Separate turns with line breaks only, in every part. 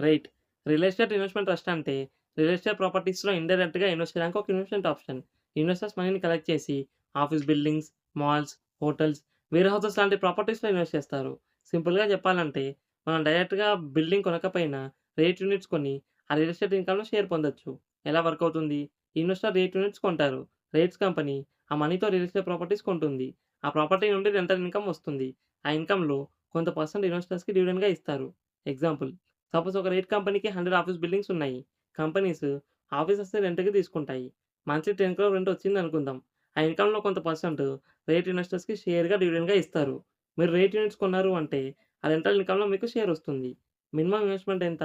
Right. Real estate investment trust అంటే real estate ప్రాపర్టీస్‌లో ఇండైరెక్ట్‌గా ఇన్వెస్ట్ చేయడానికి ఒక ఇన్వెస్ట్‌మెంట్ ఆప్షన్. ఇన్వెస్టర్స్ మనీని కలెక్ట్ చేసి office buildings, malls, hotels, warehouses లాంటి ప్రాపర్టీస్‌లో ఇన్వెస్ట్ చేస్తారు. సింపుల్‌గా చెప్పాలంటే మనం డైరెక్ట్‌గా బిల్డింగ్ కొనకపోయినా రేట్ యూనిట్స్ కొని ఆ రియల్ ఎస్టేట్ ఇన్‌కమ్‌లో షేర్ పొందొచ్చు. ఎలా వర్క్ అవుతుంది? ఇన్వెస్టర్ రేట్ యూనిట్స్ కొంటారు. రేట్స్ కంపెనీ ఆ మనీతో రియల్ ఎస్టేట్ ప్రాపర్టీస్ కొంటుంది. ఆ ప్రాపర్టీ నుండి రెంటల్ ఇన్‌కమ్ వస్తుంది. ఆ ఇన్‌కమ్‌లో కొంత పర్సెంట్ ఇన్వెస్టర్స్‌కి డివిడెండ్‌గా ఇస్తారు. ఎగ్జాంపుల్, సపోజ్ ఒక రేట్ కంపెనీకి 100 ఆఫీస్ బిల్డింగ్స్ ఉన్నాయి. కంపెనీస్ ఆఫీసెస్‌ని రెంట్‌కి తీసుకుంటాయి. మంత్లీ 10 క్రోర్ రెంట్ వచ్చిందనుకుందాం. ఆ ఇన్‌కమ్‌లో కొంత పర్సెంట్ రేట్ ఇన్వెస్టర్స్‌కి షేర్‌గా డివిడెండ్‌గా ఇస్తారు. మీరు రేట్ యూనిట్స్ కొన్నారు అంటే ఆ రెంటల్ ఇన్‌కమ్‌లో మీకు షేర్ వస్తుంది. మినిమమ్ ఇన్వెస్ట్‌మెంట్ ఎంత?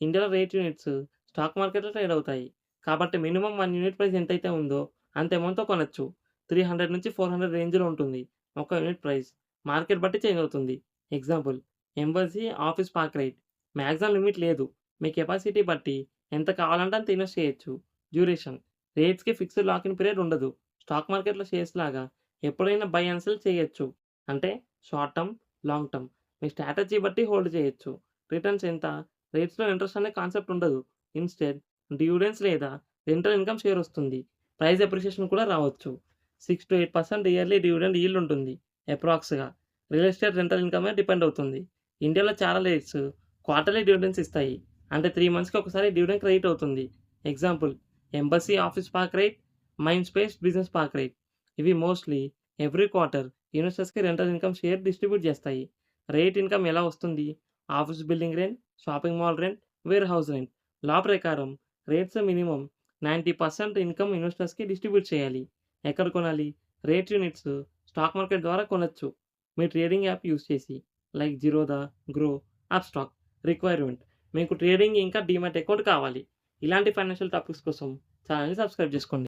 ఇండియాలో రేట్ యూనిట్స్ స్టాక్ మార్కెట్‌లో ట్రేడ్ అవుతాయి. కాబట్టి మినిమమ్ 1 యూనిట్ ప్రైస్ ఎంతైతే ఉందో అంత అమౌంట్‌తో కొనొచ్చు. 300-400 రేంజ్‌లో ఉంటుంది ఒక యూనిట్ ప్రైస్. మార్కెట్ బట్టి చేంజ్ అవుతుంది. Example, Embassy office park REIT. Maximum limit లేదు. మీ కెపాసిటీ బట్టి ఎంత కావాలంటే అంత ఇన్వెస్ట్ చేయొచ్చు. డ్యూరేషన్, రేట్స్‌కి ఫిక్స్డ్ లాక్ ఇన్ పీరియడ్ ఉండదు. స్టాక్ మార్కెట్‌లో షేర్స్ లాగా ఎప్పుడైనా బై అండ్ సెల్ చేయొచ్చు. అంటే షార్ట్ టర్మ్, లాంగ్ టర్మ్ మీ స్ట్రాటజీ బట్టి హోల్డ్ చేయొచ్చు. రిటర్న్స్ ఎంత? రేట్స్‌లో ఇంట్రెస్ట్ అనే కాన్సెప్ట్ ఉండదు. ఇన్‌స్టెడ్ డివిడెండ్స్ లేదా రెంటల్ ఇన్‌కమ్ షేర్ వస్తుంది. ప్రైస్ అప్రిషియేషన్ కూడా రావచ్చు. 6-8% ఇయర్లీ డివిడెండ్ యీల్డ్ ఉంటుంది అప్రాక్స్‌గా. రియల్ ఎస్టేట్ రెంటల్ ఇన్‌కమే డిపెండ్ అవుతుంది. ఇండియాలో చాలా రేట్స్ క్వార్టర్లీ డివిడెండ్స్ ఇస్తాయి. అంటే 3 మంత్స్‌కి ఒకసారి డివిడెండ్ క్రెడిట్ అవుతుంది. Example, Embassy office park REIT, Mindspace business park REIT. ఇవి మోస్ట్‌లీ ఎవ్రీ క్వార్టర్ ఇన్వెస్టర్స్‌కి రెంటల్ ఇన్‌కమ్ షేర్ డిస్ట్రిబ్యూట్ చేస్తాయి. రేట్ ఇన్‌కమ్ ఎలా వస్తుంది? Office building rent, shopping mall rent, warehouse rent. Law ప్రకారం REITs minimum 90% income ఇన్వెస్టర్స్‌కి distribute చేయాలి. ఎక్కడ కొనాలి? రేట్ యూనిట్స్ స్టాక్ మార్కెట్ ద్వారా కొనొచ్చు. మీ ట్రేడింగ్ యాప్ యూజ్ చేసి లైక్ జిరోదా, గ్రో, అప్‌స్టాక్. రిక్వైర్మెంట్, మీకు ట్రేడింగ్ ఇంకా డీమ్యాట్ అకౌంట్ కావాలి. ఇలాంటి ఫైనాన్షియల్ టాపిక్స్ కోసం ఛానెల్‌ని సబ్స్క్రైబ్ చేసుకోండి.